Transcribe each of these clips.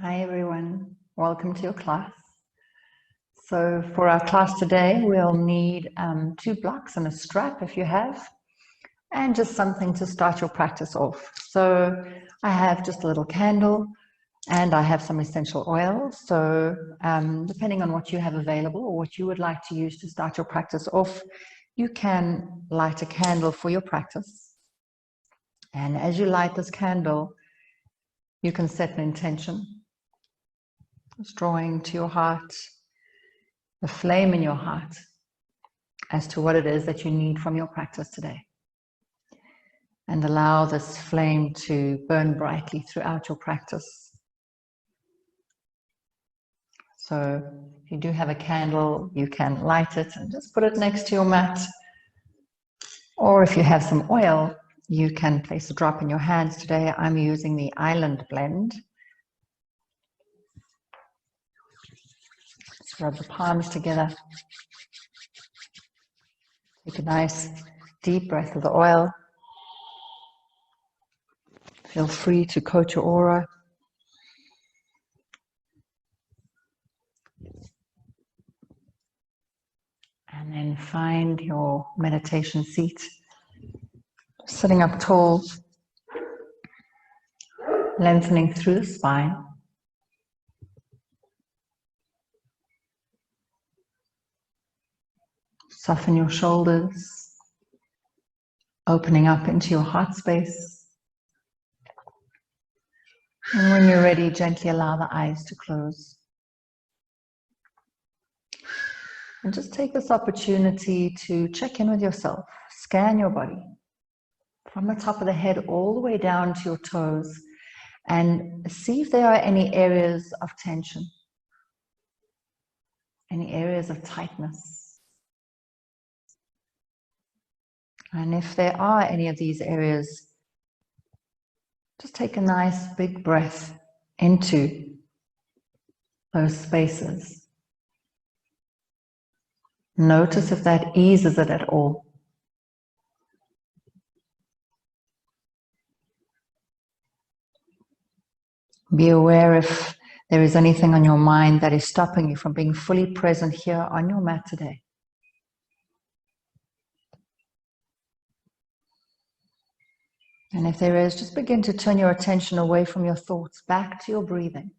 Hi everyone, welcome to your class. So for our class today, we'll need 2 blocks and a strap if you have, and just something to start your practice off. So I have just a little candle and I have some essential oils. So depending on what you have available or what you would like to use to start your practice off, you can light a candle for your practice. And as you light this candle, you can set an intention. Just drawing to your heart, the flame in your heart as to what it is that you need from your practice today. And allow this flame to burn brightly throughout your practice. So if you do have a candle, you can light it and just put it next to your mat. Or if you have some oil, you can place a drop in your hands. Today I'm using the Island Blend. Let's rub the palms together. Take a nice deep breath of the oil. Feel free to coat your aura. And then find your meditation seat. Sitting up tall, lengthening through the spine. Soften your shoulders, opening up into your heart space. And when you're ready, gently allow the eyes to close. And just take this opportunity to check in with yourself. Scan your body from the top of the head all the way down to your toes and see if there are any areas of tension, any areas of tightness. And if there are any of these areas, just take a nice big breath into those spaces. Notice if that eases it at all. Be aware if there is anything on your mind that is stopping you from being fully present here on your mat today. And if there is, just begin to turn your attention away from your thoughts, back to your breathing.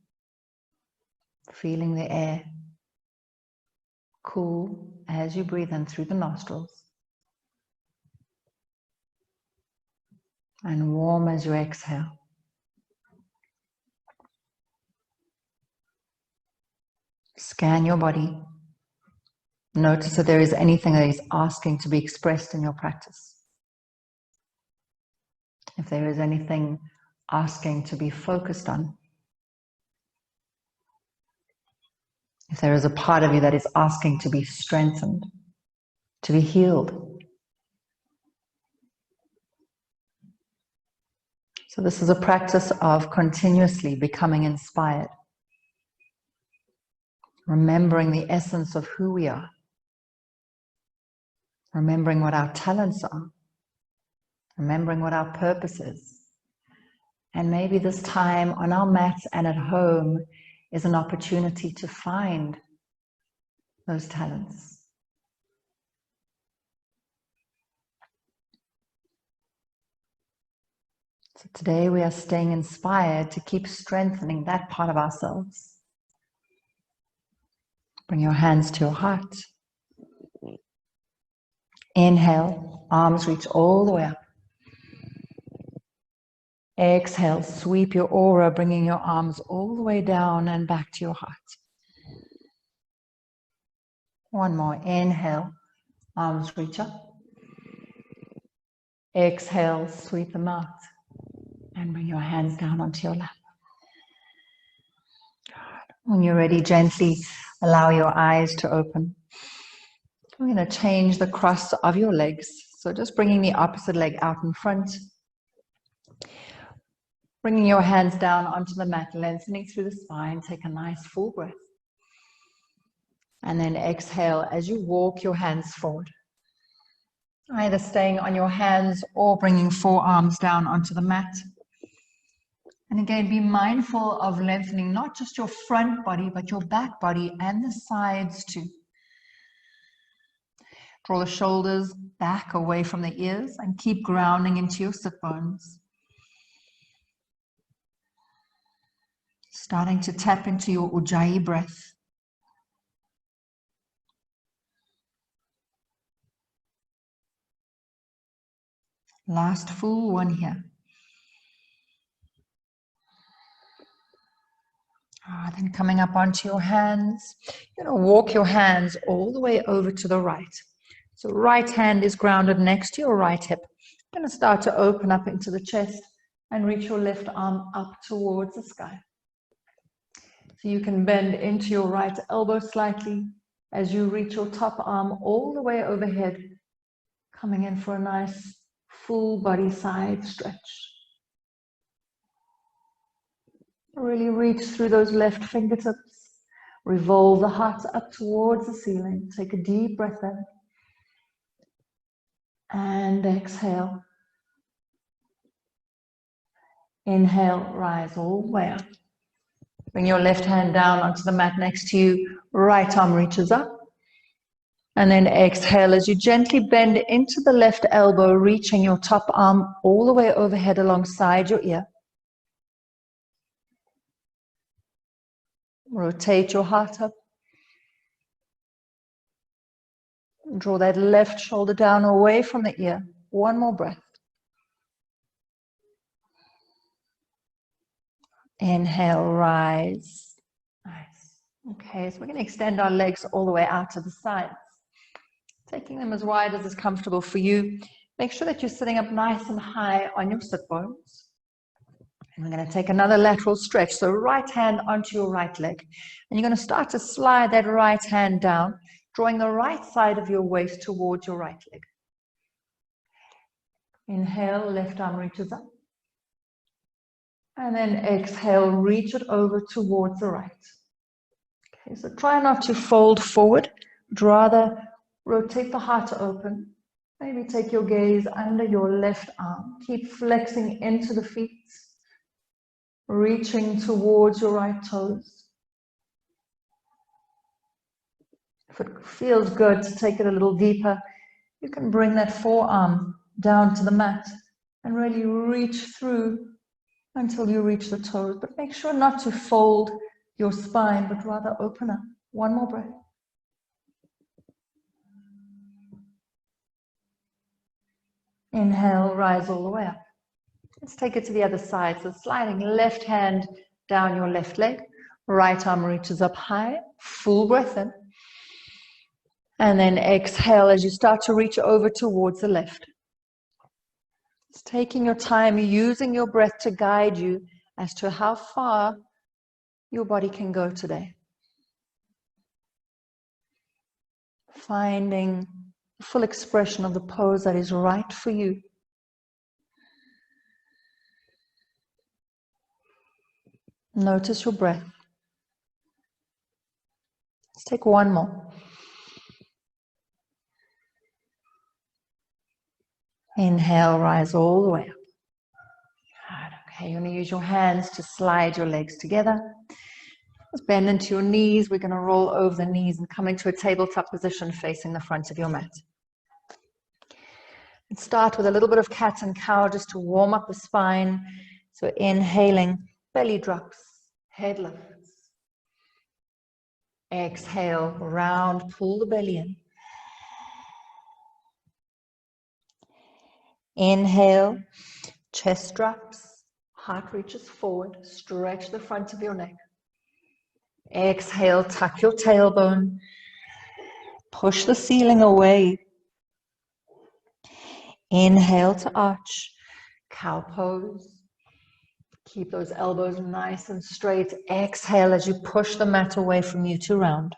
Feeling the air cool as you breathe in through the nostrils. And warm as you exhale. Scan your body. Notice if there is anything that is asking to be expressed in your practice. If there is anything asking to be focused on. If there is a part of you that is asking to be strengthened, to be healed. So this is a practice of continuously becoming inspired. Remembering the essence of who we are. Remembering what our talents are. Remembering what our purpose is. And maybe this time on our mats and at home is an opportunity to find those talents. So today we are staying inspired to keep strengthening that part of ourselves. Bring your hands to your heart. Inhale, arms reach all the way up. Exhale, sweep your aura, bringing your arms all the way down and back to your heart. One more. Inhale, arms reach up. Exhale, sweep them out. And bring your hands down onto your lap. When you're ready, gently allow your eyes to open. We're going to change the cross of your legs. So just bringing the opposite leg out in front. Bringing your hands down onto the mat, lengthening through the spine. Take a nice full breath. And then exhale as you walk your hands forward. Either staying on your hands or bringing forearms down onto the mat. And again, be mindful of lengthening not just your front body, but your back body and the sides too. Draw the shoulders back away from the ears and keep grounding into your sit bones. Starting to tap into your Ujjayi breath. Last full one here. Then coming up onto your hands, you're going to walk your hands all the way over to the right. So right hand is grounded next to your right hip. You're going to start to open up into the chest and reach your left arm up towards the sky. So you can bend into your right elbow slightly as you reach your top arm all the way overhead, coming in for a nice full body side stretch. Really reach through those left fingertips. Revolve the heart up towards the ceiling. Take a deep breath in. And exhale. Inhale, rise all the way up. Bring your left hand down onto the mat next to you. Right arm reaches up. And then exhale as you gently bend into the left elbow, reaching your top arm all the way overhead alongside your ear. Rotate your heart up. Draw that left shoulder down away from the ear. One more breath. Inhale, rise. Nice. Okay, so we're going to extend our legs all the way out to the sides. Taking them as wide as is comfortable for you. Make sure that you're sitting up nice and high on your sit bones. And we're going to take another lateral stretch. So right hand onto your right leg. And you're going to start to slide that right hand down, drawing the right side of your waist towards your right leg. Inhale, left arm reaches up. And then exhale, reach it over towards the right. Okay, so try not to fold forward. Rather, rotate the heart open. Maybe take your gaze under your left arm. Keep flexing into the feet. Reaching towards your right toes. If it feels good to take it a little deeper, you can bring that forearm down to the mat and really reach through until you reach the toes. But make sure not to fold your spine, but rather open up. One more breath. Inhale, rise all the way up. Let's take it to the other side. So sliding left hand down your left leg. Right arm reaches up high. Full breath in. And then exhale as you start to reach over towards the left. It's taking your time, using your breath to guide you as to how far your body can go today. Finding the full expression of the pose that is right for you. Notice your breath. Let's take one more. Inhale, rise all the way up. Good. Okay, you're going to use your hands to slide your legs together. Just bend into your knees. We're going to roll over the knees and come into a tabletop position facing the front of your mat. And start with a little bit of cat and cow just to warm up the spine. So inhaling, belly drops, head lifts. Exhale, round, pull the belly in. Inhale, chest drops, heart reaches forward, stretch the front of your neck. Exhale, tuck your tailbone, push the ceiling away. Inhale to arch, cow pose. Keep those elbows nice and straight. Exhale as you push the mat away from you to round.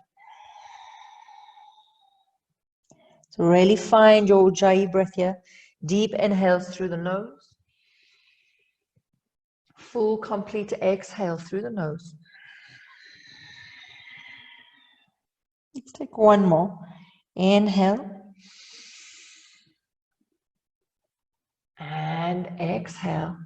So really find your Ujjayi breath here. Deep inhales through the nose. Full, complete exhale through the nose. Let's take one more. Inhale. And exhale.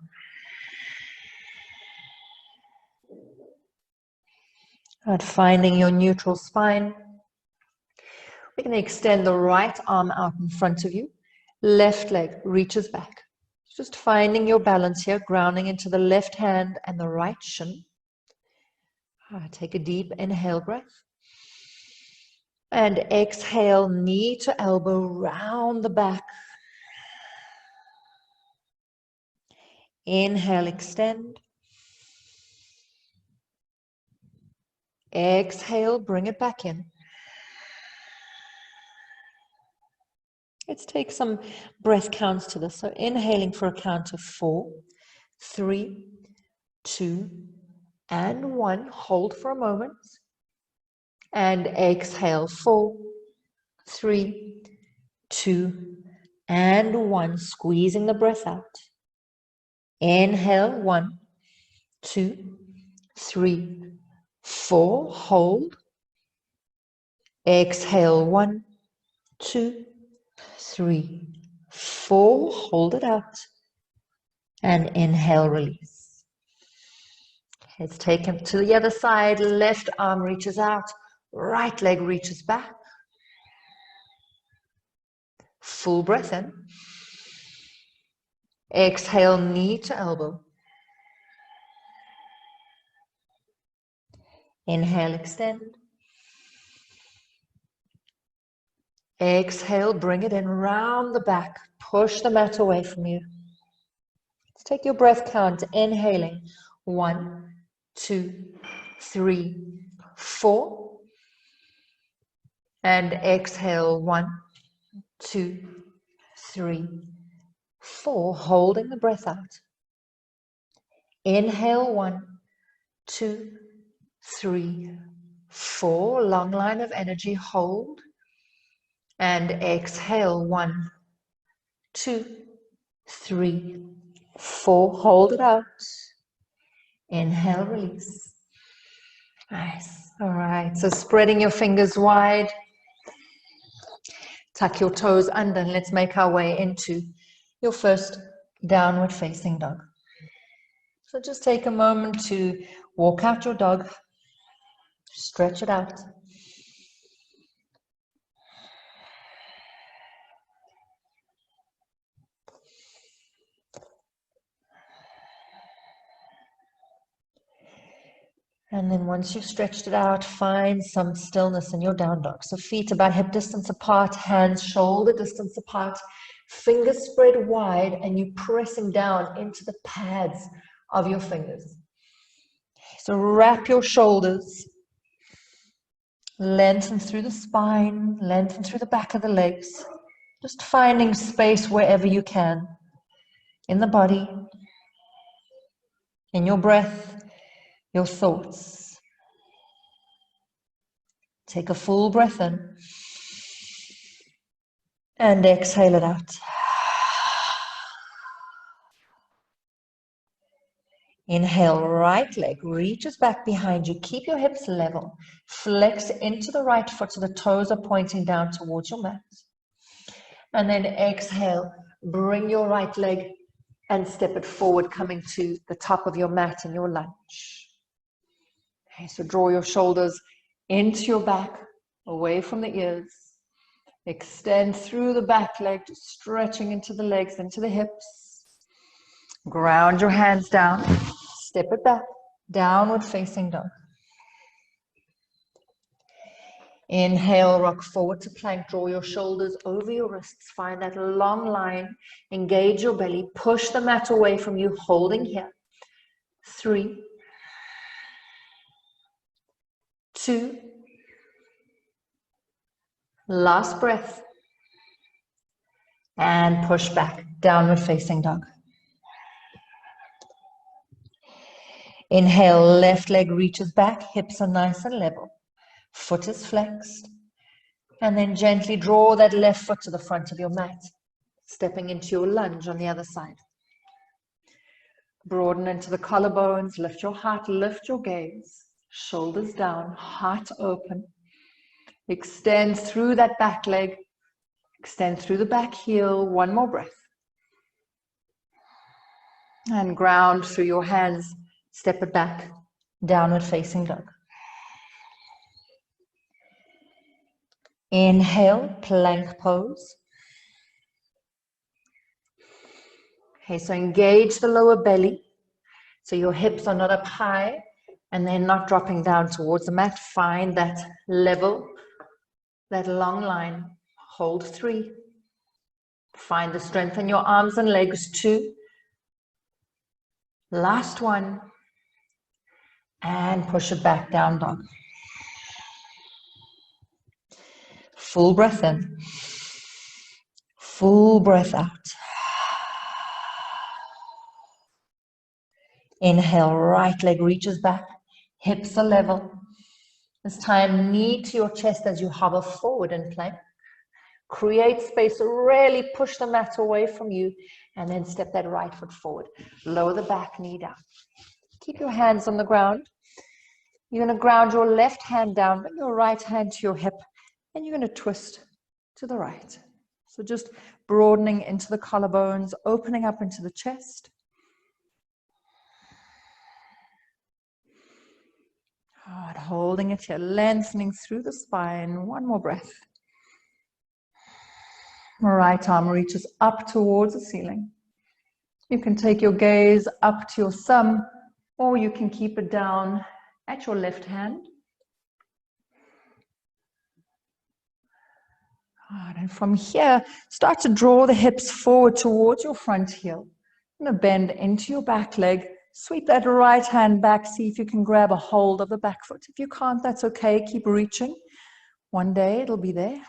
And finding your neutral spine. We're going to extend the right arm out in front of you. Left leg reaches back. Just finding your balance here, grounding into the left hand and the right shin. Take a deep inhale breath. And exhale, knee to elbow, round the back. Inhale, extend. Exhale, bring it back in. Let's take some breath counts to this. So inhaling for a count of 4, 3, 2, and 1. Hold for a moment. And exhale, 4, 3, 2, and 1. Squeezing the breath out. Inhale, 1, 2, 3, 4. Hold. Exhale, 1, 2, 3, 4. Hold it out. And inhale, release. Let's take it to the other side. Left arm reaches out. Right leg reaches back. Full breath in. Exhale, knee to elbow. Inhale, extend. Exhale, bring it in round the back. Push the mat away from you. Let's take your breath count. Inhaling. 1, 2, 3, 4. And exhale. 1, 2, 3, 4. Holding the breath out. Inhale. 1, 2, 3, 4. Long line of energy. Hold. And exhale. 1, 2, 3, 4. Hold it out. Inhale, release. Nice. All right. So spreading your fingers wide. Tuck your toes under and let's make our way into your first downward facing dog. So just take a moment to walk out your dog. Stretch it out. And then once you've stretched it out, find some stillness in your down dog. So feet about hip distance apart, hands shoulder distance apart, fingers spread wide, and you pressing down into the pads of your fingers. So wrap your shoulders, lengthen through the spine, lengthen through the back of the legs, just finding space wherever you can, in the body, in your breath, your thoughts. Take a full breath in and exhale it out. Inhale, right leg reaches back behind you. Keep your hips level. Flex into the right foot so the toes are pointing down towards your mat. And then exhale, bring your right leg and step it forward, coming to the top of your mat in your lunge. Okay, so draw your shoulders into your back, away from the ears. Extend through the back leg, just stretching into the legs, into the hips. Ground your hands down. Step it back. Downward facing dog. Inhale, rock forward to plank. Draw your shoulders over your wrists. Find that long line. Engage your belly. Push the mat away from you, holding here. 3, 2. Last breath. And push back. Downward facing dog. Inhale, left leg reaches back. Hips are nice and level. Foot is flexed. And then gently draw that left foot to the front of your mat, stepping into your lunge on the other side. Broaden into the collarbones, lift your heart, lift your gaze, shoulders down, heart open. Extend through that back leg, extend through the back heel. One more breath. And ground through your hands, step it back, downward facing dog. Inhale, plank pose. Okay, so engage the lower belly. So your hips are not up high and they're not dropping down towards the mat. Find that level, that long line. Hold 3. Find the strength in your arms and legs. 2. Last 1. And push it back down, dog. Full breath in. Full breath out. Inhale, right leg reaches back. Hips are level. This time, knee to your chest as you hover forward in plank. Create space, really push the mat away from you, and then step that right foot forward. Lower the back knee down. Keep your hands on the ground. You're going to ground your left hand down, bring your right hand to your hip, and you're going to twist to the right. So just broadening into the collarbones, opening up into the chest. Good. Holding it here, lengthening through the spine. One more breath. Right arm reaches up towards the ceiling. You can take your gaze up to your thumb, or you can keep it down at your left hand. Good. And from here, start to draw the hips forward towards your front heel. You're going to bend into your back leg. Sweep that right hand back. See if you can grab a hold of the back foot. If you can't, that's okay. Keep reaching. One day it'll be there.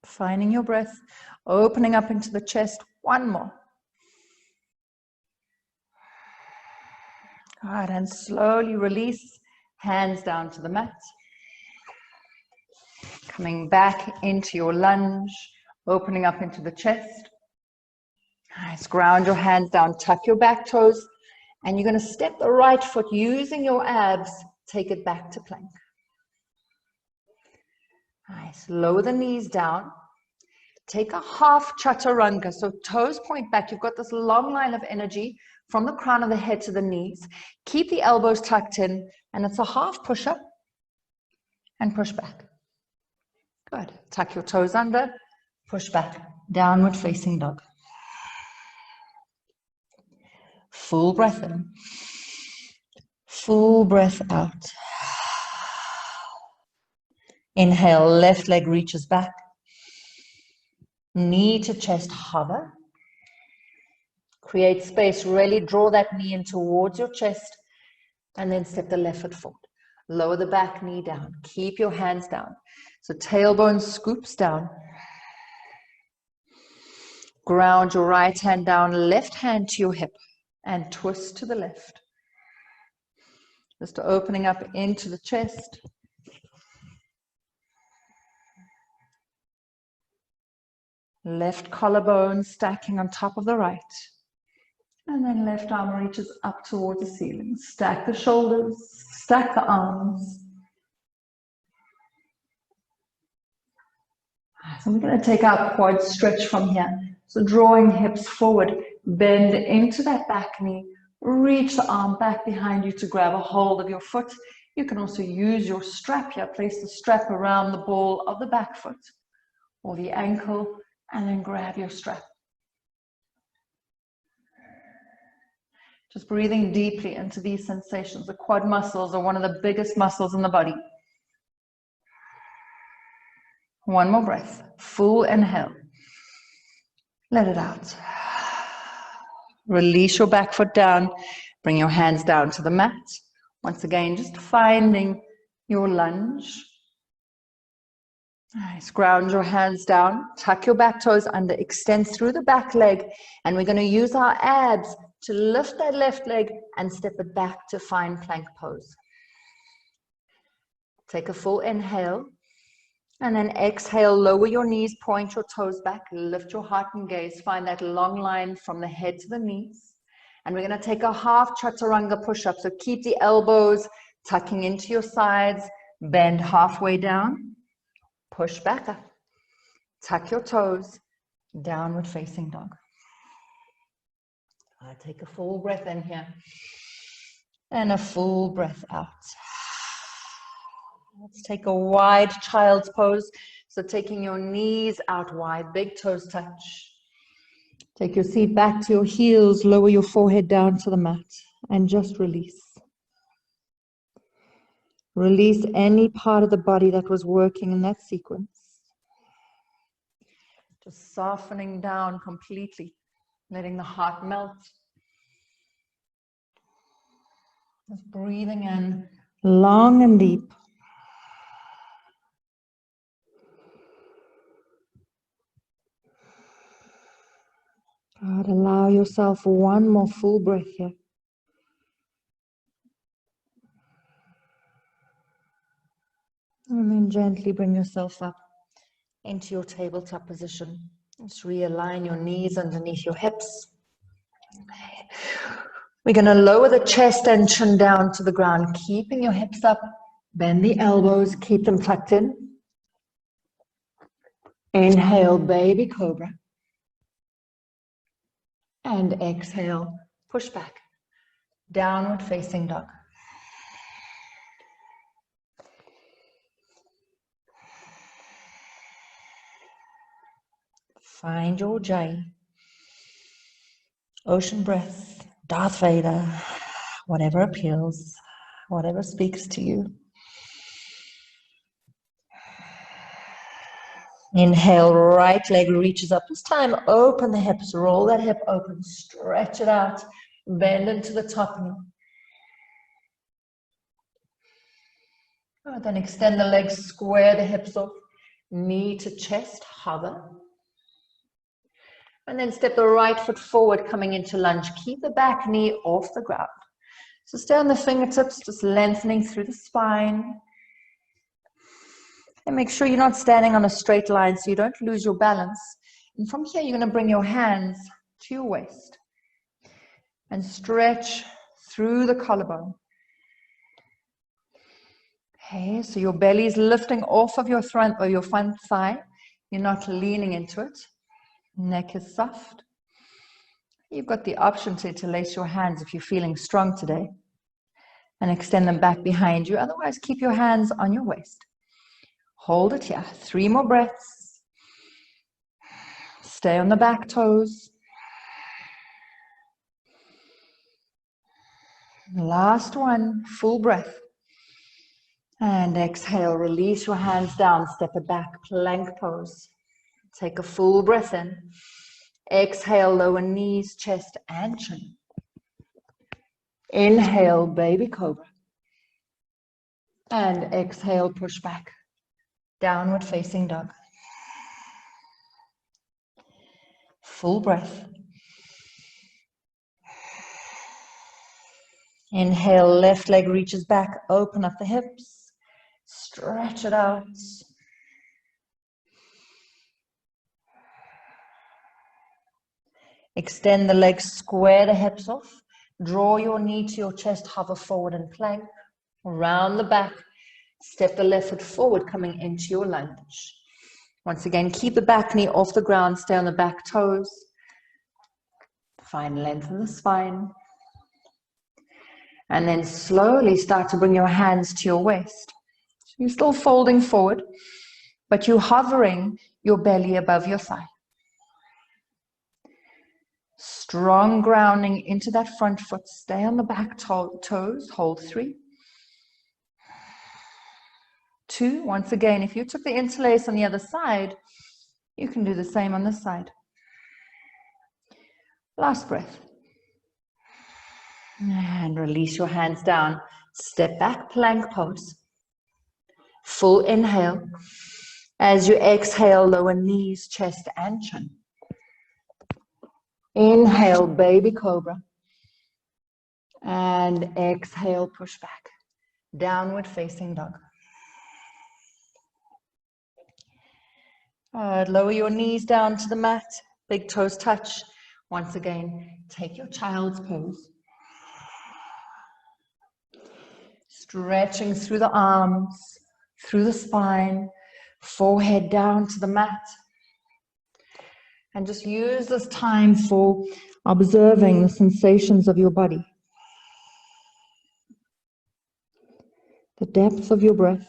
Finding your breath, opening up into the chest. One more. Good. And slowly release. Hands down to the mat. Coming back into your lunge, opening up into the chest. Nice. Ground your hands down, tuck your back toes, and you're going to step the right foot using your abs. Take it back to plank. Nice. Lower the knees down. Take a half chaturanga. So toes point back. You've got this long line of energy from the crown of the head to the knees. Keep the elbows tucked in, and it's a half push-up and push back. Good. Tuck your toes under, push back. Downward facing dog. Full breath in. Full breath out. Inhale, left leg reaches back. Knee to chest, hover. Create space, really draw that knee in towards your chest, and then step the left foot forward. Lower the back knee down. Keep your hands down. So tailbone scoops down. Ground your right hand down, left hand to your hip, and twist to the left. Just opening up into the chest. Left collarbone stacking on top of the right. And then left arm reaches up towards the ceiling. Stack the shoulders, stack the arms. So we're going to take our quad stretch from here. So drawing hips forward, bend into that back knee, reach the arm back behind you to grab a hold of your foot. You can also use your strap here. Place the strap around the ball of the back foot or the ankle, and then grab your strap. Just breathing deeply into these sensations. The quad muscles are one of the biggest muscles in the body. One more breath. Full inhale. Let it out. Release your back foot down. Bring your hands down to the mat. Once again, just finding your lunge. Nice. Ground your hands down. Tuck your back toes under. Extend through the back leg. And we're going to use our abs to lift that left leg and step it back to find plank pose. Take a full inhale. And then exhale, lower your knees, point your toes back, lift your heart and gaze. Find that long line from the head to the knees. And we're going to take a half chaturanga push-up. So keep the elbows tucking into your sides, bend halfway down, push back up, tuck your toes, downward facing dog. Take a full breath in here and a full breath out. Let's take a wide child's pose. So taking your knees out wide, big toes touch. Take your seat back to your heels, lower your forehead down to the mat, and just release. Release any part of the body that was working in that sequence. Just softening down completely, letting the heart melt. Just breathing in long and deep. God, allow yourself one more full breath here. And then gently bring yourself up into your tabletop position. Just realign your knees underneath your hips. We're going to lower the chest and chin down to the ground, keeping your hips up. Bend the elbows, keep them tucked in. Inhale, baby cobra. And exhale, push back. Downward facing dog. Find your J. Ocean breath, Darth Vader, whatever appeals, whatever speaks to you. Inhale, right leg reaches up. This time, open the hips, roll that hip open, stretch it out, bend into the top knee. Then extend the legs, square the hips off, knee to chest, hover. And then step the right foot forward, coming into lunge. Keep the back knee off the ground. So stay on the fingertips, just lengthening through the spine. And make sure you're not standing on a straight line so you don't lose your balance. And from here, you're going to bring your hands to your waist and stretch through the collarbone. Okay, so your belly is lifting off of your front or your front thigh. You're not leaning into it. Neck is soft. You've got the option to interlace your hands if you're feeling strong today and extend them back behind you. Otherwise, keep your hands on your waist. Hold it here. 3 more breaths. Stay on the back toes. Last one, full breath. And exhale, release your hands down, step it back, plank pose. Take a full breath in. Exhale, lower knees, chest, and chin. Inhale, baby cobra. And exhale, push back. Downward facing dog. Full breath. Inhale, left leg reaches back, open up the hips, stretch it out. Extend the legs, square the hips off, draw your knee to your chest, hover forward and plank, round the back, step the left foot forward, coming into your lunge. Once again, keep the back knee off the ground, stay on the back toes, find length in the spine. And then slowly start to bring your hands to your waist. So you're still folding forward, but you're hovering your belly above your thigh. Strong grounding into that front foot. Stay on the back toes. Hold 3. 2. Once again, if you took the interlace on the other side, you can do the same on this side. Last breath. And release your hands down. Step back, plank pose. Full inhale. As you exhale, lower knees, chest, and chin. Inhale, baby cobra. And exhale, push back. Downward facing dog. Lower your knees down to the mat. Big toes touch. Once again, take your child's pose. Stretching through the arms, through the spine, forehead down to the mat. And just use this time for observing the sensations of your body. The depth of your breath,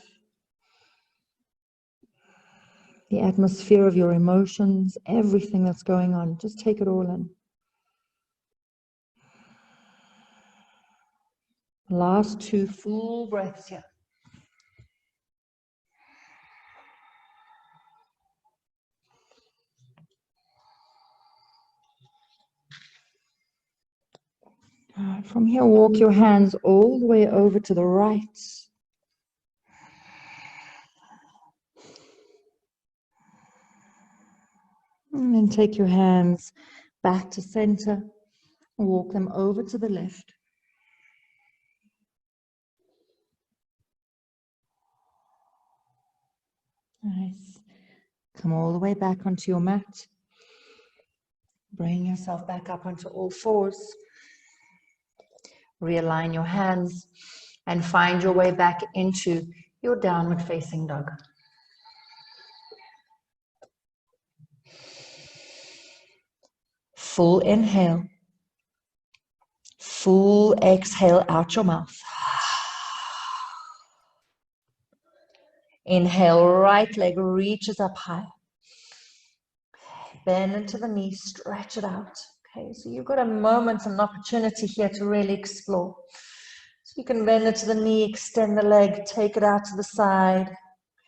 the atmosphere of your emotions, everything that's going on. Just take it all in. Last 2 full breaths here. From here, walk your hands all the way over to the right. And then take your hands back to center. Walk them over to the left. Nice. Come all the way back onto your mat. Bring yourself back up onto all fours. Realign your hands and find your way back into your downward facing dog. Full inhale. Full exhale out your mouth. Inhale, right leg reaches up high. Bend into the knee, stretch it out. Okay, so you've got a moment and an opportunity here to really explore. So you can bend into the knee, extend the leg, take it out to the side.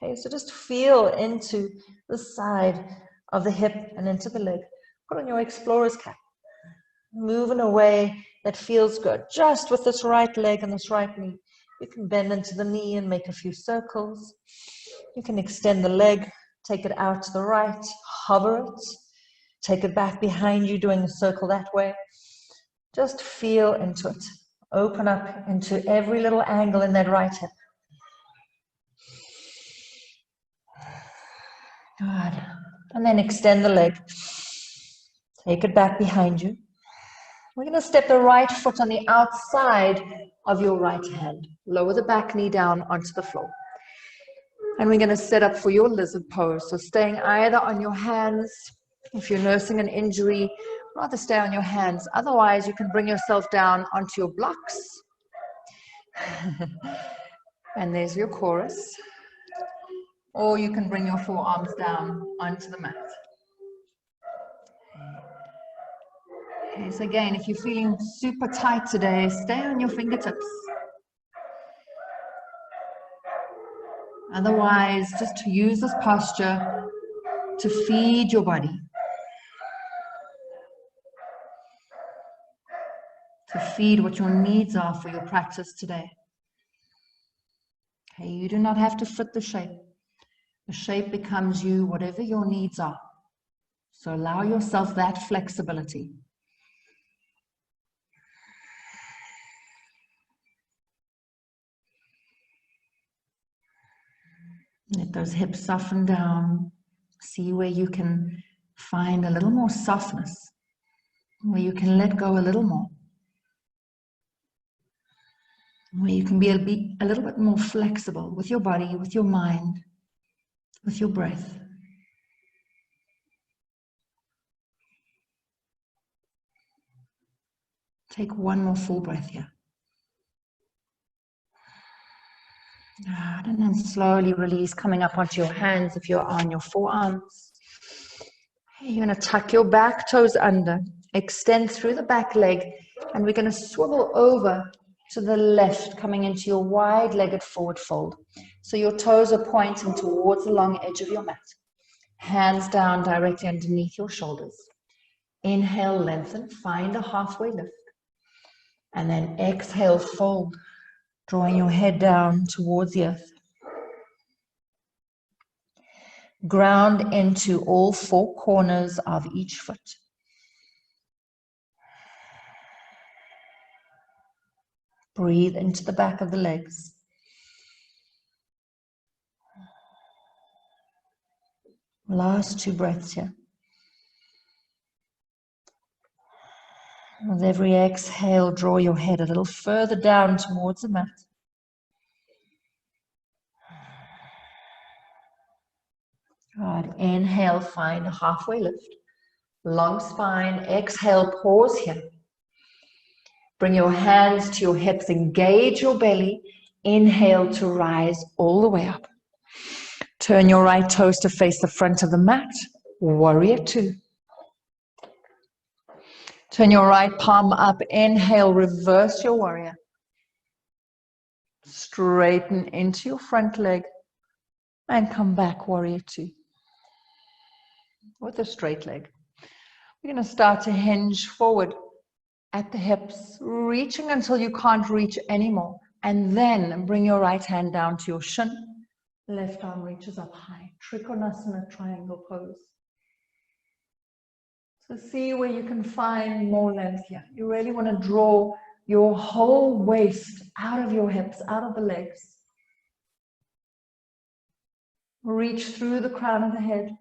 Okay, so just feel into the side of the hip and into the leg. Put on your explorer's cap. Move in a way that feels good. Just with this right leg and this right knee. You can bend into the knee and make a few circles. You can extend the leg, take it out to the right, hover it. Take it back behind you, doing a circle that way. Just feel into it. Open up into every little angle in that right hip. Good. And then extend the leg. Take it back behind you. We're going to step the right foot on the outside of your right hand. Lower the back knee down onto the floor. And we're going to set up for your lizard pose. So staying either on your hands. If you're nursing an injury, rather stay on your hands. Otherwise, you can bring yourself down onto your blocks. And there's your chorus. Or you can bring your forearms down onto the mat. Okay, so again, if you're feeling super tight today, stay on your fingertips. Otherwise, just to use this posture to feed your body. To feed what your needs are for your practice today. Okay, you do not have to fit the shape. The shape becomes you, whatever your needs are. So allow yourself that flexibility. Let those hips soften down. See where you can find a little more softness, where you can let go a little more. Where you can be a little bit more flexible with your body, with your mind, with your breath. Take one more full breath here. And then slowly release, coming up onto your hands if you're on your forearms. You're going to tuck your back toes under, extend through the back leg, and we're going to swivel over to the left, coming into your wide-legged forward fold. So your toes are pointing towards the long edge of your mat. Hands down directly underneath your shoulders. Inhale, lengthen, find a halfway lift. And then exhale, fold, drawing your head down towards the earth. Ground into all 4 corners of each foot. Breathe into the back of the legs. Last 2 breaths here. With every exhale, draw your head a little further down towards the mat. Good. Inhale, find a halfway lift. Long spine. Exhale, pause here. Bring your hands to your hips, engage your belly. Inhale to rise all the way up. Turn your right toes to face the front of the mat. Warrior two. Turn your right palm up. Inhale, reverse your warrior. Straighten into your front leg and come back, warrior two. With a straight leg. We're going to start to hinge forward at the hips, reaching until you can't reach anymore. And then bring your right hand down to your shin. Left arm reaches up high. Trikonasana, triangle pose. So see where you can find more length here. You really want to draw your whole waist out of your hips, out of the legs. Reach through the crown of the head.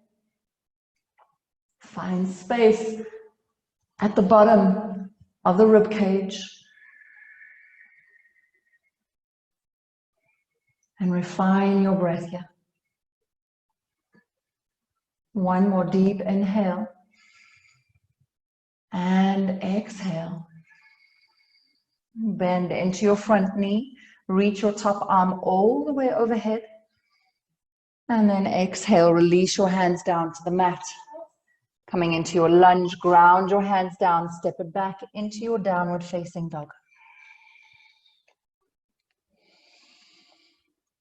Find space at the bottom of the rib cage. And refine your breath here. One more deep inhale. And exhale. Bend into your front knee. Reach your top arm all the way overhead. And then exhale, release your hands down to the mat. Coming into your lunge, ground your hands down, step it back into your downward facing dog.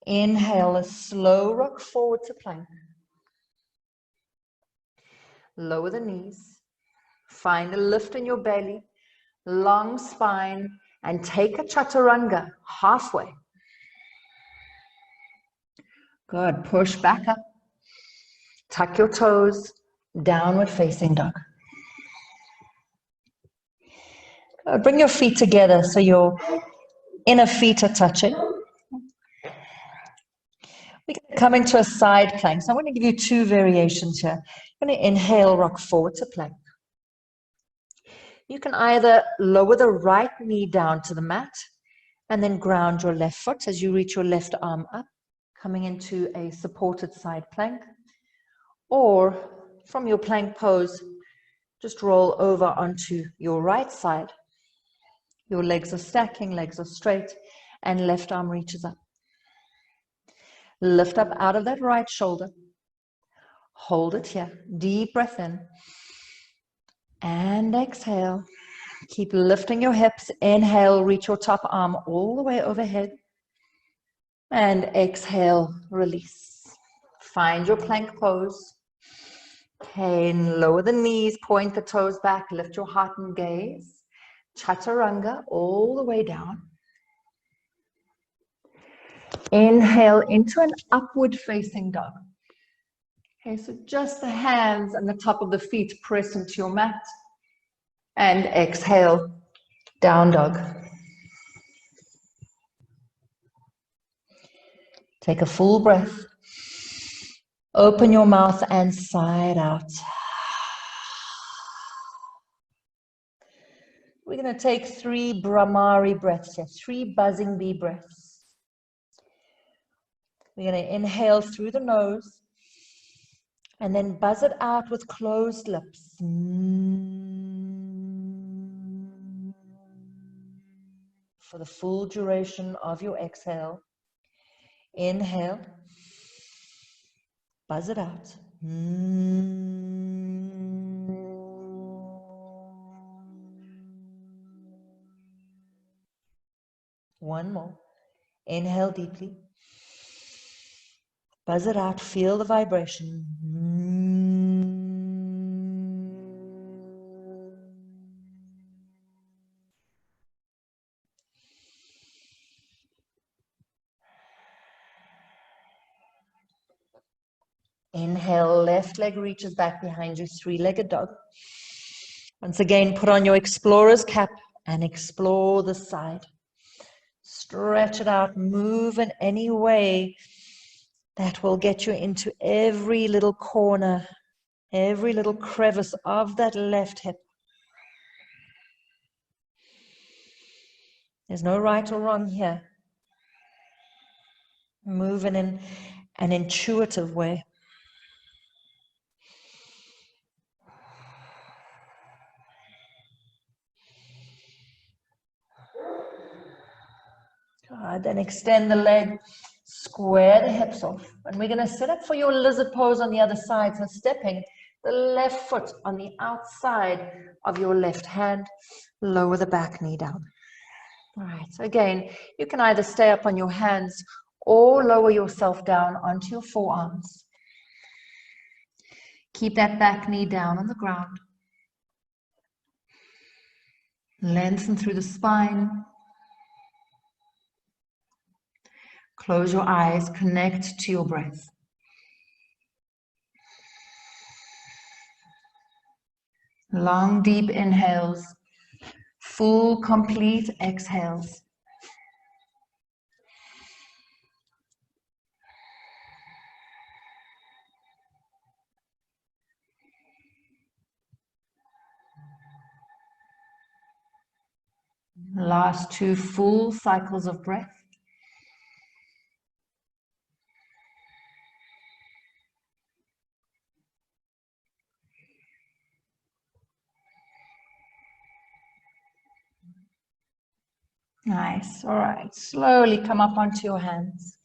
Inhale, a slow rock forward to plank. Lower the knees. Find a lift in your belly, long spine, and take a chaturanga halfway. Good, push back up. Tuck your toes, downward facing dog. Good. Bring your feet together so your inner feet are touching. We're going to come into a side plank. So I'm going to give you two variations here. I'm going to inhale, rock forward to plank. You can either lower the right knee down to the mat and then ground your left foot as you reach your left arm up, coming into a supported side plank. Or from your plank pose, just roll over onto your right side. Your legs are stacking, legs are straight, and left arm reaches up. Lift up out of that right shoulder. Hold it here. Deep breath in. And exhale. Keep lifting your hips. Inhale, reach your top arm all the way overhead. And exhale, release. Find your plank pose. Okay, and lower the knees, point the toes back, lift your heart and gaze. Chaturanga all the way down. Inhale into an upward facing dog. Okay, so just the hands and the top of the feet press into your mat. And exhale, down dog. Take a full breath. Open your mouth and sigh it out. We're going to take 3 Brahmari breaths here, 3 buzzing bee breaths. We're going to inhale through the nose and then buzz it out with closed lips. For the full duration of your exhale. Inhale. Buzz it out. One more. Inhale deeply. Buzz it out. Feel the vibration. Inhale, left leg reaches back behind you, 3-legged dog. Once again, put on your explorer's cap and explore the side. Stretch it out, move in any way that will get you into every little corner, every little crevice of that left hip. There's no right or wrong here. Move in an intuitive way. Good. Then extend the leg, Square the hips off. And we're going to set up for your lizard pose on the other side. So stepping the left foot on the outside of your left hand. Lower the back knee down. All right, so again, you can either stay up on your hands or lower yourself down onto your forearms. Keep that back knee down on the ground. Lengthen through the spine. Close your eyes, connect to your breath. Long, deep inhales, full, complete exhales. Last 2 full cycles of breath. Nice. All right. Slowly come up onto your hands.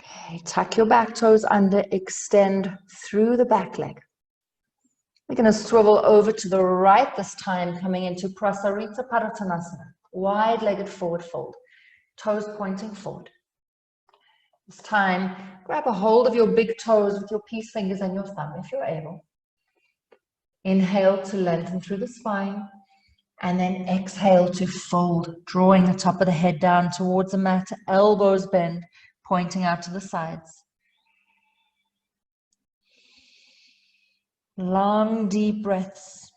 Okay. Tuck your back toes under. Extend through the back leg. We're going to swivel over to the right this time, coming into Prasarita Padottanasana. Wide-legged forward fold. Toes pointing forward. This time, grab a hold of your big toes with your peace fingers and your thumb if you're able. Inhale to lengthen through the spine. And then exhale to fold, drawing the top of the head down towards the mat, elbows bend, pointing out to the sides. Long, deep breaths.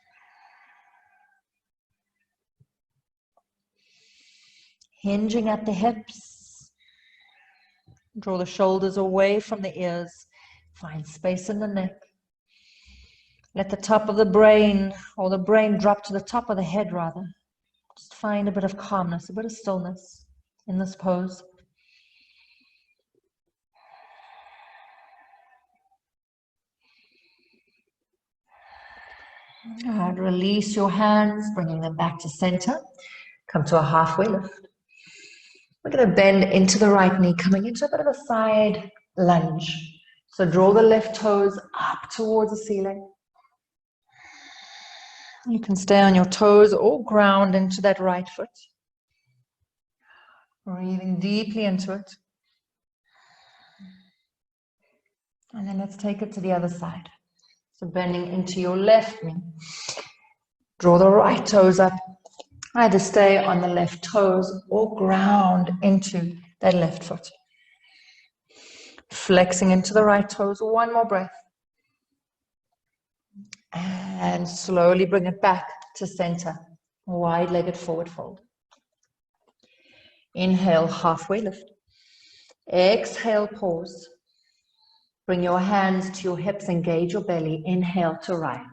Hinging at the hips. Draw the shoulders away from the ears. Find space in the neck. Let the top of the brain, or the brain drop to the top of the head rather. Just find a bit of calmness, a bit of stillness in this pose. And release your hands, bringing them back to center. Come to a halfway lift. We're going to bend into the right knee, coming into a bit of a side lunge. So draw the left toes up towards the ceiling. You can stay on your toes or ground into that right foot. Breathing deeply into it. And then let's take it to the other side. So bending into your left knee. Draw the right toes up. Either stay on the left toes or ground into that left foot. Flexing into the right toes. One more breath. And slowly bring it back to center. Wide-legged forward fold. Inhale, halfway lift. Exhale, pause. Bring your hands to your hips, engage your belly. Inhale to rise.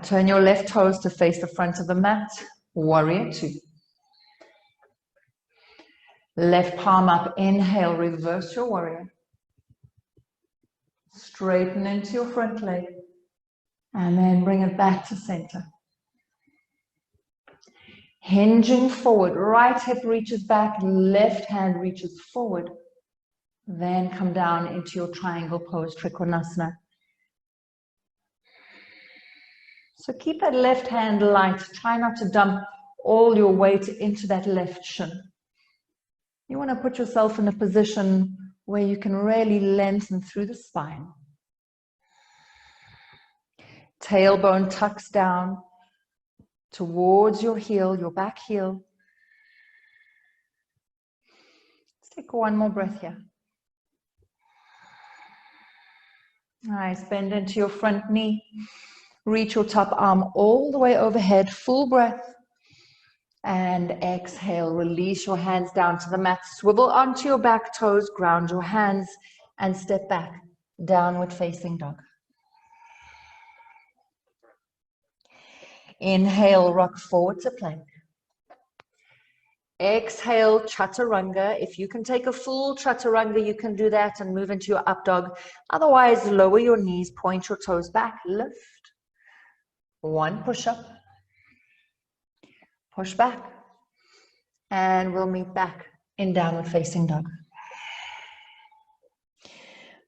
Turn your left toes to face the front of the mat. Warrior 2. Left palm up. Inhale, reverse your warrior. Straighten into your front leg. And then bring it back to center. Hinging forward. Right hip reaches back. Left hand reaches forward. Then come down into your triangle pose, Trikonasana. So keep that left hand light. Try not to dump all your weight into that left shin. You want to put yourself in a position where you can really lengthen through the spine. Tailbone tucks down towards your heel, your back heel. Let's take one more breath here. Nice, bend into your front knee. Reach your top arm all the way overhead, full breath. And exhale, release your hands down to the mat. Swivel onto your back toes, ground your hands, and step back, downward facing dog. Inhale, rock forward to plank. Exhale, chaturanga. If you can take a full chaturanga, you can do that and move into your up dog. Otherwise, lower your knees, point your toes back, lift. One push-up. Push back. And we'll meet back in downward facing dog.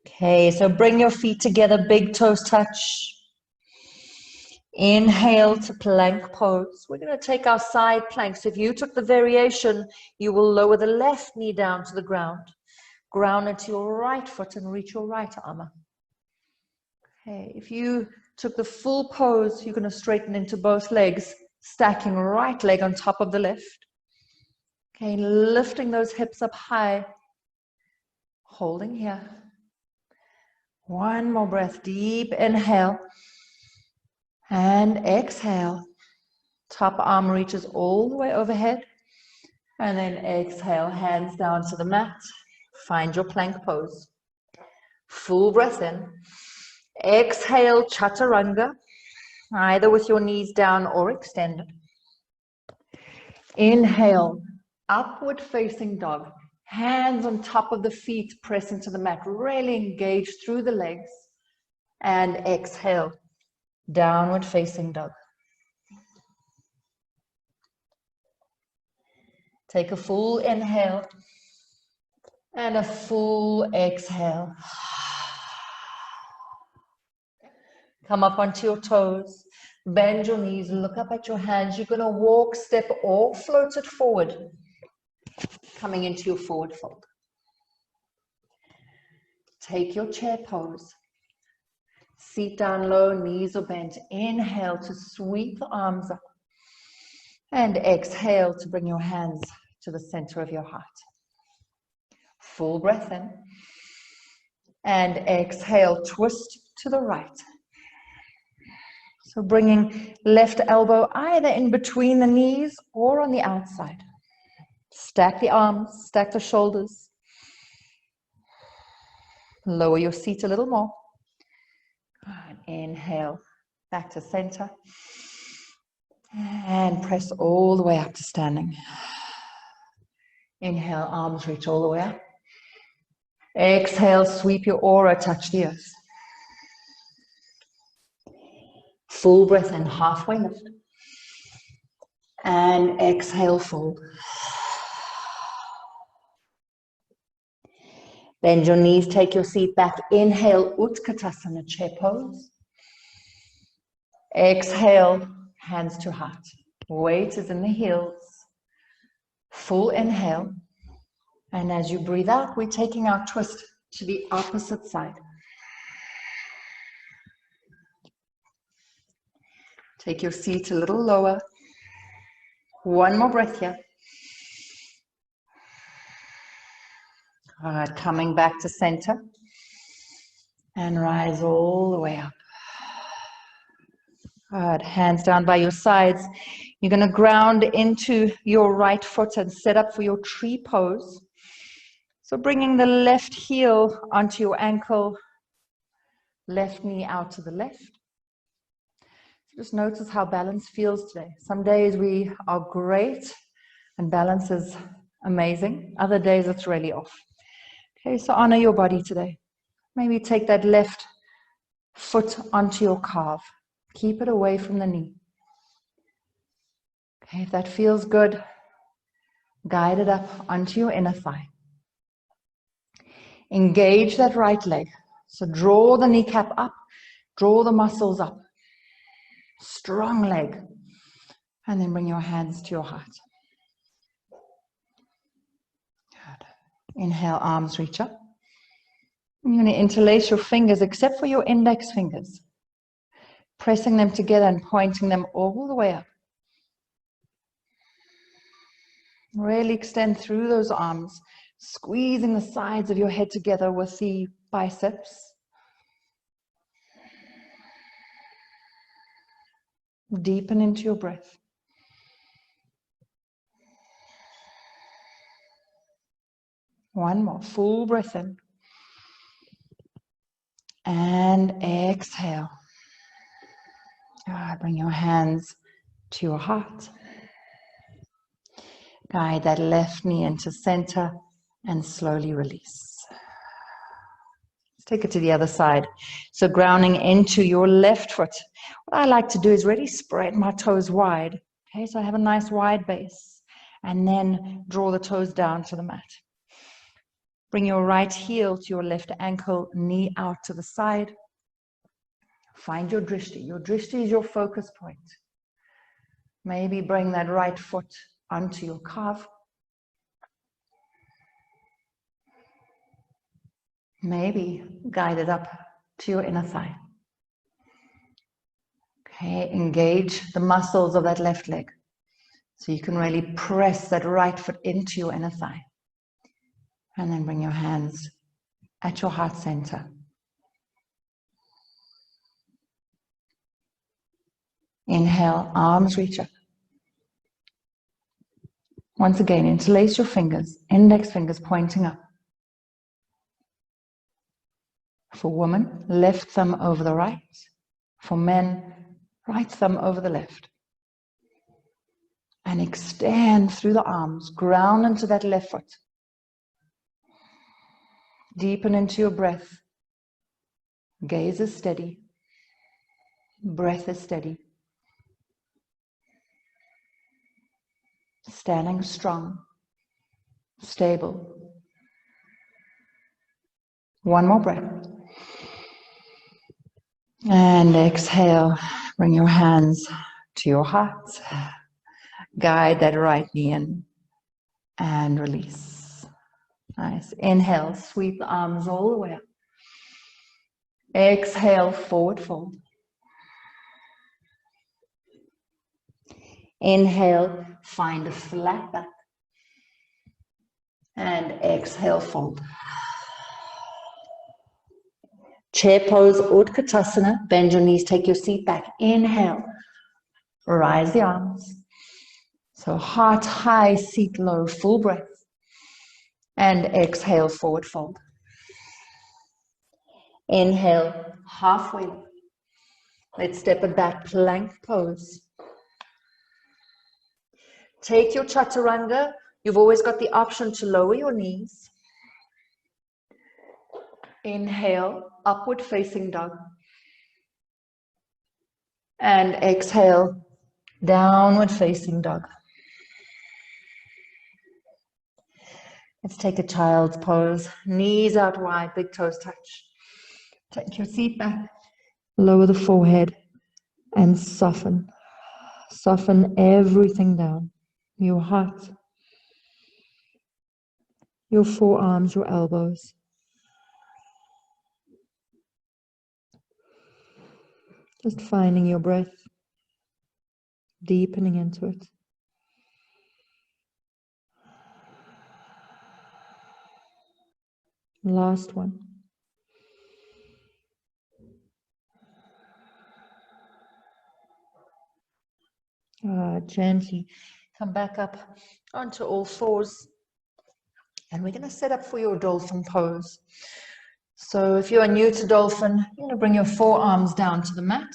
Okay, so bring your feet together, big toes touch. Inhale to plank pose. We're going to take our side planks. If you took the variation, you will lower the left knee down to the ground. Ground into your right foot and reach your right arm up. Okay, if you took the full pose, you're going to straighten into both legs, stacking right leg on top of the left. Okay, lifting those hips up high, holding here. One more breath, deep inhale and exhale. Top arm reaches all the way overhead and then exhale, hands down to the mat. Find your plank pose. Full breath in. Exhale, chaturanga, either with your knees down or extended. Inhale, upward facing dog. Hands on top of the feet, press into the mat. Really engage through the legs. And exhale, downward facing dog. Take a full inhale and a full exhale. Come up onto your toes. Bend your knees, look up at your hands. You're going to walk, step, or float it forward. Coming into your forward fold. Take your chair pose. Seat down low, knees are bent. Inhale to sweep the arms up. And exhale to bring your hands to the center of your heart. Full breath in. And exhale, twist to the right. So bringing left elbow either in between the knees or on the outside. Stack the arms, stack the shoulders. Lower your seat a little more. And inhale, back to center. And press all the way up to standing. Inhale, arms reach all the way up. Exhale, sweep your aura, touch the earth. Full breath in, halfway lift. And exhale, fold. Bend your knees, take your seat back. Inhale, Utkatasana, chair pose. Exhale, hands to heart. Weight is in the heels. Full inhale. And as you breathe out, we're taking our twist to the opposite side. Take your seat a little lower. One more breath here. All right, coming back to center. And rise all the way up. All right, hands down by your sides. You're going to ground into your right foot and set up for your tree pose. So bringing the left heel onto your ankle, left knee out to the left. Just notice how balance feels today. Some days we are great and balance is amazing. Other days it's really off. Okay, so honor your body today. Maybe take that left foot onto your calf. Keep it away from the knee. Okay, if that feels good, guide it up onto your inner thigh. Engage that right leg. So draw the kneecap up, draw the muscles up. Strong leg. And then bring your hands to your heart. Good. Inhale, arms reach up. You're going to interlace your fingers except for your index fingers. Pressing them together and pointing them all the way up. Really extend through those arms, squeezing the sides of your head together with the biceps. Deepen into your breath. One more, full breath in. And exhale. Bring your hands to your heart. Guide that left knee into center and slowly release. Let's take it to the other side. So grounding into your left foot. What I like to do is really spread my toes wide. Okay, so I have a nice wide base. And then draw the toes down to the mat. Bring your right heel to your left ankle, knee out to the side. Find your drishti. Your drishti is your focus point. Maybe bring that right foot onto your calf. Maybe guide it up to your inner thigh. Okay, engage the muscles of that left leg. So you can really press that right foot into your inner thigh. And then bring your hands at your heart center. Inhale, arms reach up. Once again, interlace your fingers, index fingers pointing up. For women, left thumb over the right. For men, right thumb over the left. And extend through the arms, ground into that left foot. Deepen into your breath. Gaze is steady. Breath is steady. Standing strong, stable. One more breath. And exhale, bring your hands to your heart. Guide that right knee in and release. Nice. Inhale, sweep the arms all the way up. Exhale, forward fold. Inhale, find a flat back. And exhale, fold. Chair pose, Utkatasana. Bend your knees, take your seat back. Inhale, rise the arms. So heart high, seat low, full breath. And exhale, forward fold. Inhale, halfway lift. Let's step it back, plank pose. Take your chaturanga. You've always got the option to lower your knees. Inhale, upward facing dog. And exhale, downward facing dog. Let's take a child's pose. Knees out wide, big toes touch. Take your seat back. Lower the forehead and soften. Soften everything down. Your heart, your forearms, your elbows. Just finding your breath, deepening into it. Last one. Gently come back up onto all fours. And we're going to set up for your dolphin pose. So if you are new to dolphin, you're going to bring your forearms down to the mat.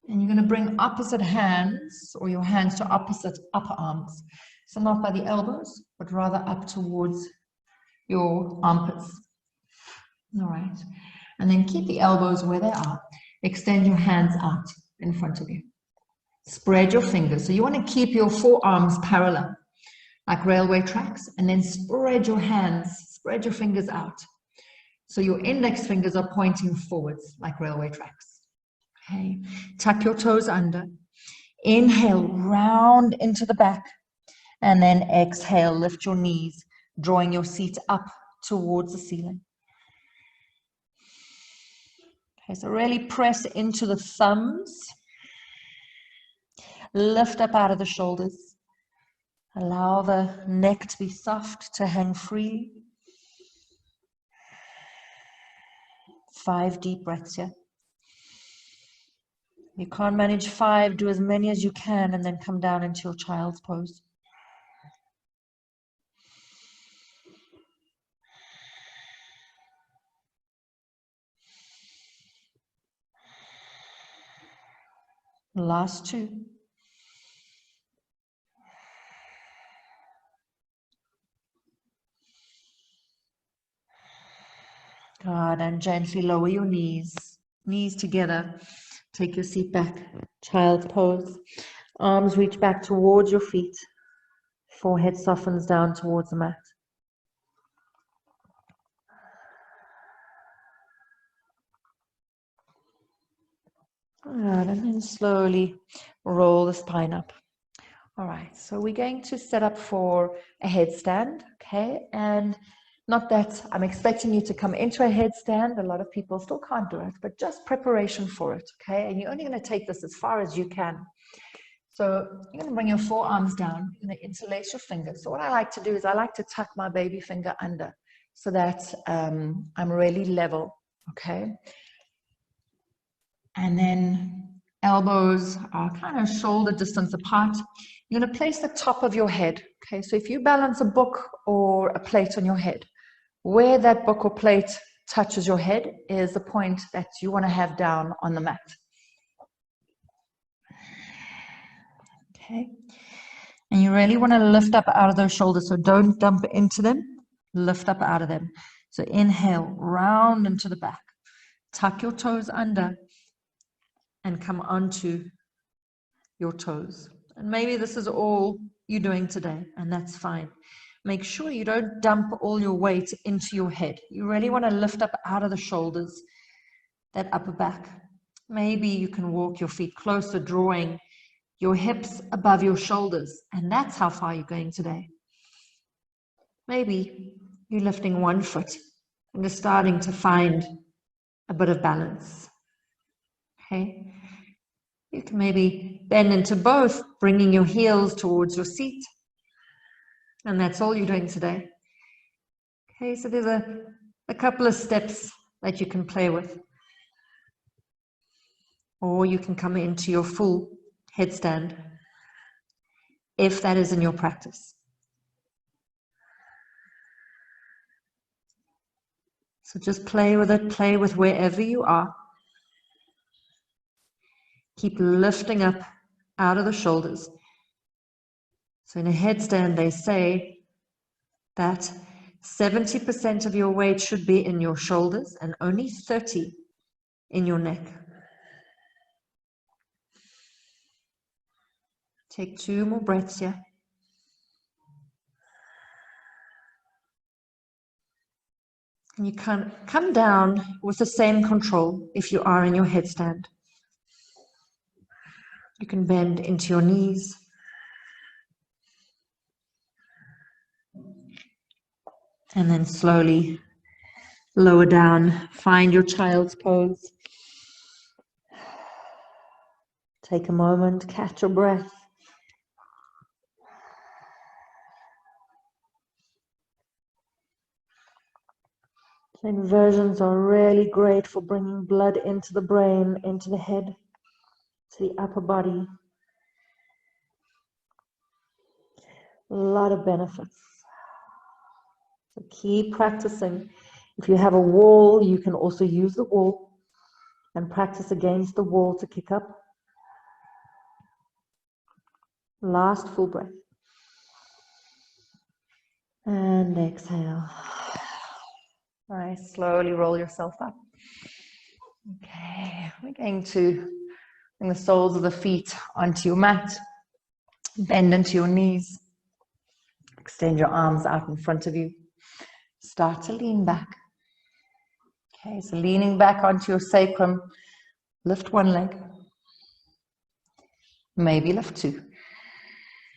And you're going to bring opposite hands or your hands to opposite upper arms. So not by the elbows, but rather up towards your armpits. All right. And then keep the elbows where they are. Extend your hands out in front of you. Spread your fingers. So you want to keep your forearms parallel, like railway tracks, and then spread your hands, spread your fingers out. So your index fingers are pointing forwards, like railway tracks. Okay. Tuck your toes under. Inhale, round into the back. And then exhale, lift your knees, drawing your seat up towards the ceiling. Okay, so really press into the thumbs. Lift up out of the shoulders. Allow the neck to be soft, to hang free. 5 deep breaths here. You can't manage 5, do as many as you can, and then come down into your child's pose. Last 2. Good, and gently lower your knees. Knees together. Take your seat back. Child's pose. Arms reach back towards your feet. Forehead softens down towards the mat. All right, and then slowly roll the spine up. All right, so we're going to set up for a headstand, okay? And not that I'm expecting you to come into a headstand. A lot of people still can't do it, but just preparation for it, okay? And you're only going to take this as far as you can. So you're going to bring your forearms down. You're going to interlace your fingers. So what I like to do is I like to tuck my baby finger under so that I'm really level, okay? And then elbows are kind of shoulder distance apart. You're going to place the top of your head, okay? So if you balance a book or a plate on your head, where that book or plate touches your head is the point that you want to have down on the mat. Okay, and you really want to lift up out of those shoulders, so don't dump into them, lift up out of them. So inhale, round into the back, tuck your toes under and come onto your toes. And maybe this is all you're doing today, and that's fine. Make sure you don't dump all your weight into your head. You really want to lift up out of the shoulders, that upper back. Maybe you can walk your feet closer, drawing your hips above your shoulders, and that's how far you're going today. Maybe you're lifting one foot and you're starting to find a bit of balance. Okay, you can maybe bend into both, bringing your heels towards your seat, and that's all you're doing today. Okay, so there's a couple of steps that you can play with, or you can come into your full headstand if that is in your practice. So just play with it, play with wherever you are. Keep lifting up out of the shoulders. So in a headstand, they say that 70% of your weight should be in your shoulders and only 30% in your neck. Take 2 more breaths here. And you can come down with the same control if you are in your headstand. You can bend into your knees. And then slowly lower down. Find your child's pose. Take a moment, catch your breath. Inversions are really great for bringing blood into the brain, into the head, to the upper body. A lot of benefits. So keep practicing. If you have a wall, you can also use the wall and practice against the wall to kick up. Last full breath. And exhale. All right, slowly roll yourself up. Okay, we're going to bring the soles of the feet onto your mat. Bend into your knees. Extend your arms out in front of you. Start to lean back. Okay, so leaning back onto your sacrum. Lift one leg. Maybe lift 2.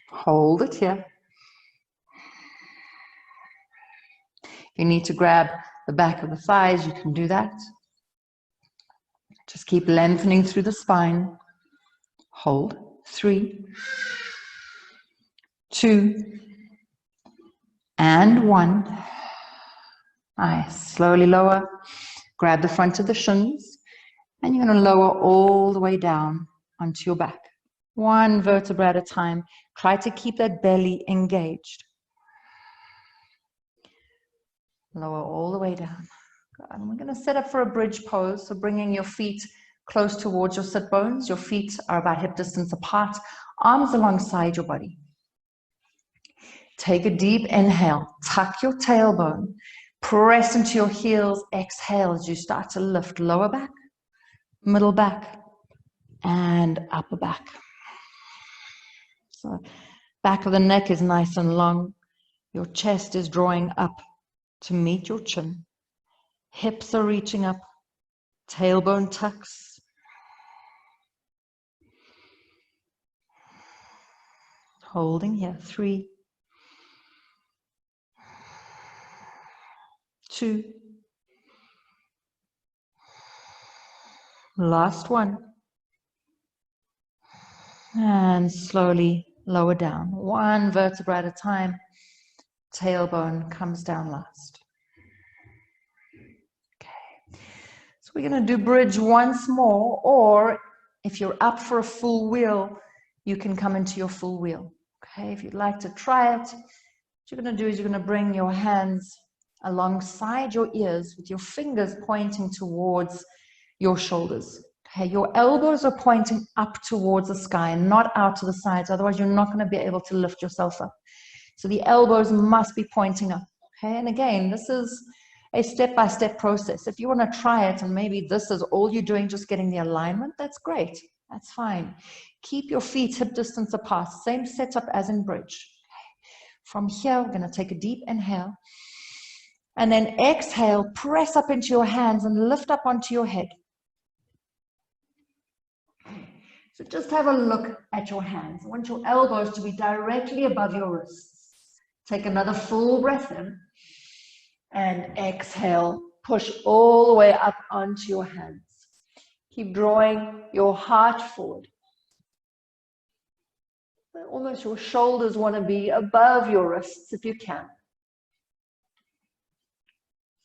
Hold it here. If you need to grab the back of the thighs, you can do that. Just keep lengthening through the spine. Hold. 3, 2, and 1. Nice. Slowly lower. Grab the front of the shins, and you're going to lower all the way down onto your back. 1 vertebra at a time. Try to keep that belly engaged. Lower all the way down. And we're going to set up for a bridge pose. So bringing your feet close towards your sit bones. Your feet are about hip distance apart. Arms alongside your body. Take a deep inhale. Tuck your tailbone. Press into your heels. Exhale as you start to lift lower back, middle back, and upper back. So Back of the neck is nice and long. Your chest is drawing up to meet your chin. Hips are reaching up. Tailbone tucks. Holding here. 3, 2. Last one. And slowly lower down. One vertebra at a time. Tailbone comes down last. Okay. So we're going to do bridge once more, or if you're up for a full wheel, you can come into your full wheel. Okay, if you'd like to try it, what you're going to do is you're going to bring your hands alongside your ears with your fingers pointing towards your shoulders. Okay, your elbows are pointing up towards the sky, not out to the sides. Otherwise, you're not going to be able to lift yourself up. So the elbows must be pointing up. Okay, and again, this is a step-by-step process. If you want to try it and maybe this is all you're doing, just getting the alignment, that's great. That's fine. Keep your feet hip distance apart. Same setup as in bridge. From here, we're going to take a deep inhale. And then exhale, press up into your hands and lift up onto your head. So just have a look at your hands. I want your elbows to be directly above your wrists. Take another full breath in. And exhale, push all the way up onto your hands. Keep drawing your heart forward. Almost your shoulders want to be above your wrists if you can.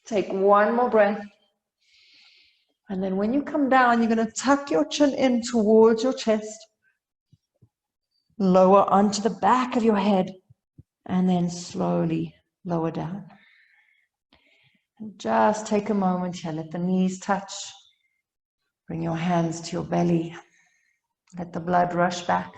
Take one more breath. And then when you come down, you're going to tuck your chin in towards your chest. Lower onto the back of your head. And then slowly lower down. And just take a moment here. Let the knees touch. Bring your hands to your belly. Let the blood rush back.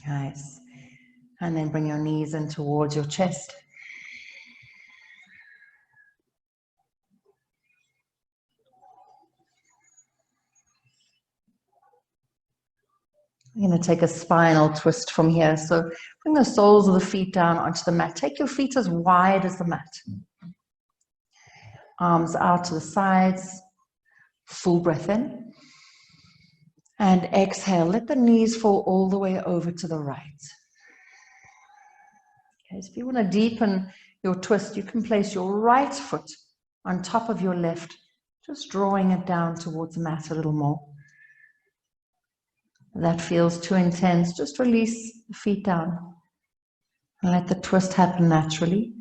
Nice. And then bring your knees in towards your chest. We're going to take a spinal twist from here. So bring the soles of the feet down onto the mat. Take your feet as wide as the mat. Arms out to the sides. Full breath in. And exhale. Let the knees fall all the way over to the right. Okay, so if you want to deepen your twist, you can place your right foot on top of your left, just drawing it down towards the mat a little more. If that feels too intense, just release the feet down and let the twist happen naturally.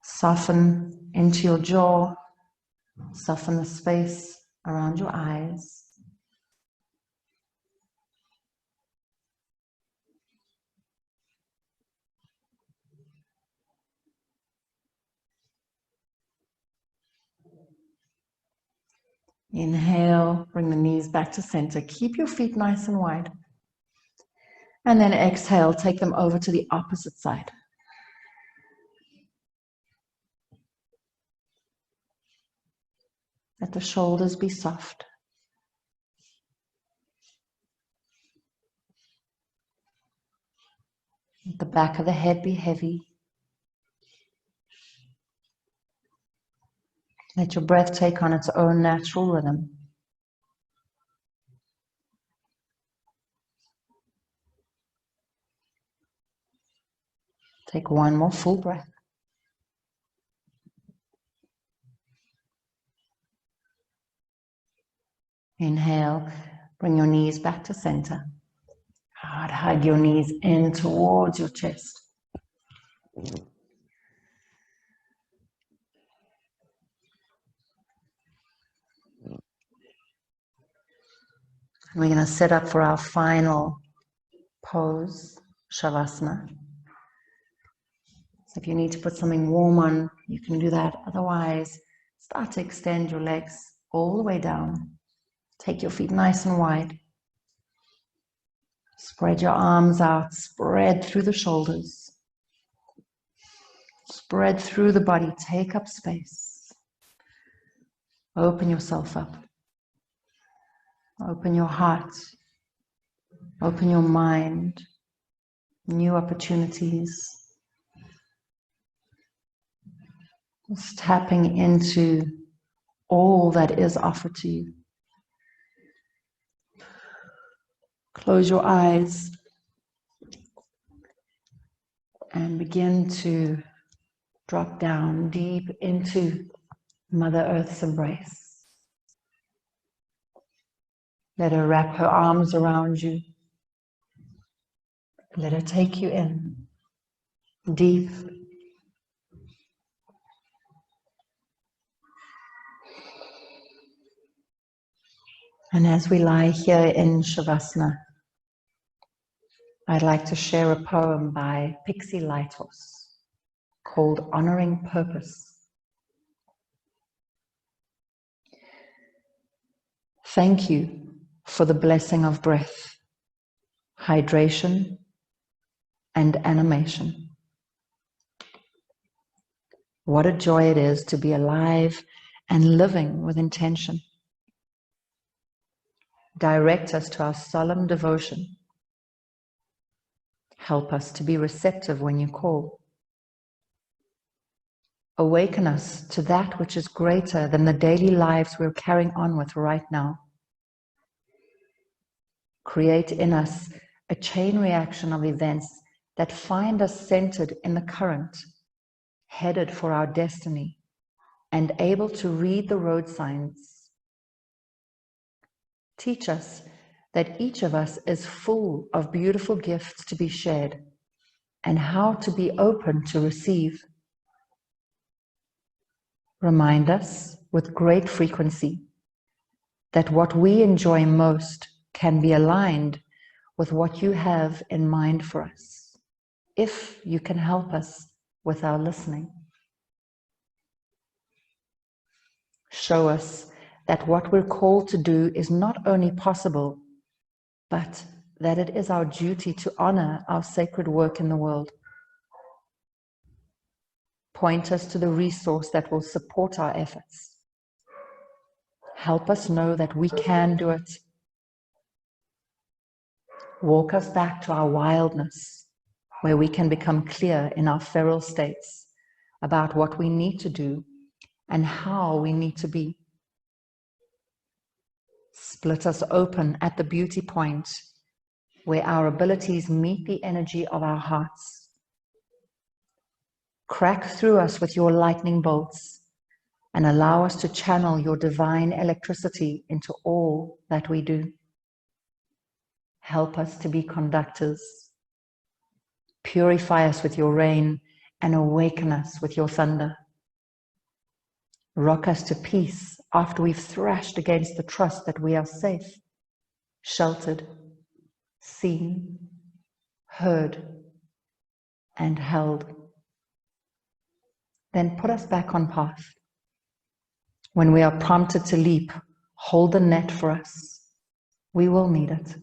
Soften into your jaw, soften the space around your eyes. Inhale, bring the knees back to center. Keep your feet nice and wide. And then exhale, take them over to the opposite side. Let the shoulders be soft. Let the back of the head be heavy. Let your breath take on its own natural rhythm. Take one more full breath. Inhale, bring your knees back to center. Hard hug your knees in towards your chest. And we're going to set up for our final pose, Shavasana. So if you need to put something warm on, you can do that. Otherwise, start to extend your legs all the way down. Take your feet nice and wide. Spread your arms out, spread through the shoulders. Spread through the body, take up space. Open yourself up. Open your heart. Open your mind. New opportunities. Just tapping into all that is offered to you. Close your eyes and begin to drop down deep into Mother Earth's embrace. Let her wrap her arms around you. Let her take you in deep. And as we lie here in Shavasana, I'd like to share a poem by Pixie Lighthouse called Honoring Purpose. Thank you for the blessing of breath, hydration, and animation. What a joy it is to be alive and living with intention. Direct us to our solemn devotion. Help us to be receptive when you call. Awaken us to that which is greater than the daily lives we're carrying on with right now. Create in us a chain reaction of events that find us centered in the current, headed for our destiny, and able to read the road signs. Teach us that each of us is full of beautiful gifts to be shared, and how to be open to receive. Remind us with great frequency that what we enjoy most can be aligned with what you have in mind for us, if you can help us with our listening. Show us that what we're called to do is not only possible, but that it is our duty to honor our sacred work in the world. Point us to the resource that will support our efforts. Help us know that we can do it. Walk us back to our wildness, where we can become clear in our feral states about what we need to do and how we need to be. Split us open at the beauty point where our abilities meet the energy of our hearts. Crack through us with your lightning bolts and allow us to channel your divine electricity into all that we do. Help us to be conductors. Purify us with your rain and awaken us with your thunder. Rock us to peace after we've thrashed against the trust that we are safe, sheltered, seen, heard, and held. Then put us back on path. When we are prompted to leap, hold the net for us. We will need it.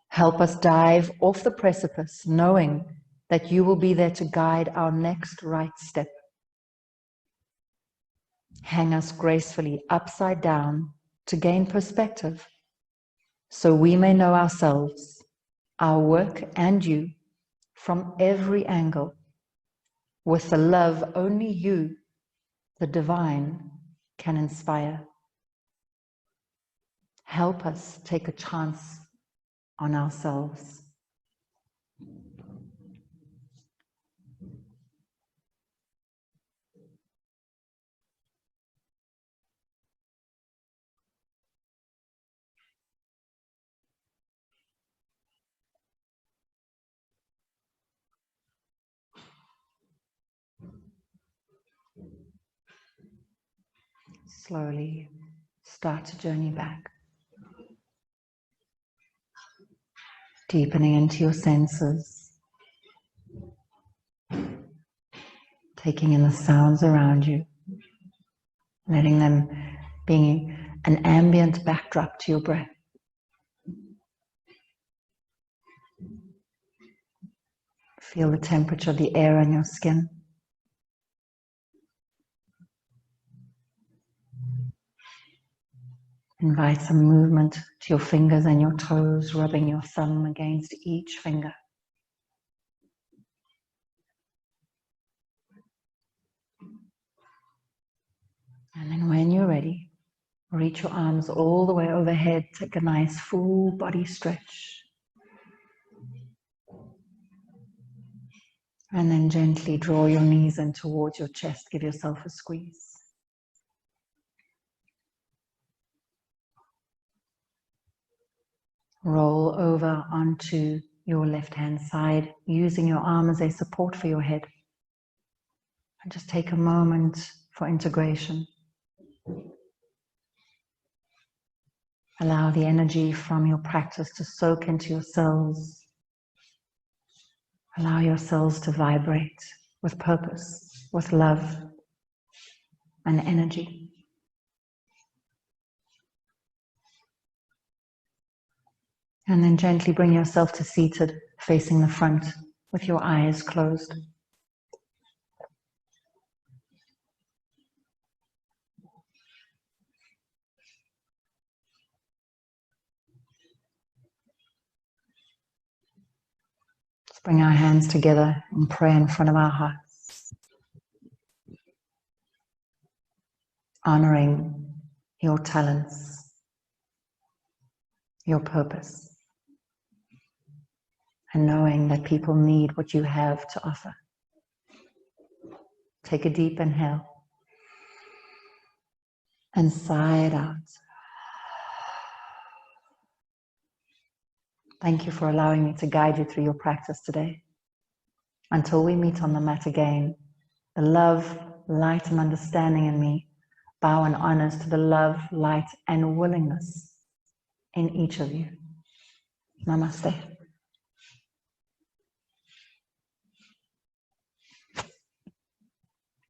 Help us dive off the precipice, knowing that you will be there to guide our next right step. Hang us gracefully upside down to gain perspective, so we may know ourselves, our work, and you from every angle, with the love only you, the divine, can inspire. Help us take a chance on ourselves. Slowly start to journey back, deepening into your senses, taking in the sounds around you, letting them be an ambient backdrop to your breath. Feel the temperature of the air on your skin. Invite some movement to your fingers and your toes, rubbing your thumb against each finger. And then when you're ready, reach your arms all the way overhead. Take a nice full body stretch. And then gently draw your knees in towards your chest. Give yourself a squeeze. Roll over onto your left-hand side, using your arm as a support for your head. And just take a moment for integration. Allow the energy from your practice to soak into your cells. Allow your cells to vibrate with purpose, with love and energy. And then gently bring yourself to seated, facing the front, with your eyes closed. Let's bring our hands together and pray in front of our hearts, honoring your talents, your purpose, and knowing that people need what you have to offer. Take a deep inhale and sigh it out. Thank you for allowing me to guide you through your practice today. Until we meet on the mat again, the love, light, and understanding in me bow and honors to the love, light, and willingness in each of you. Namaste.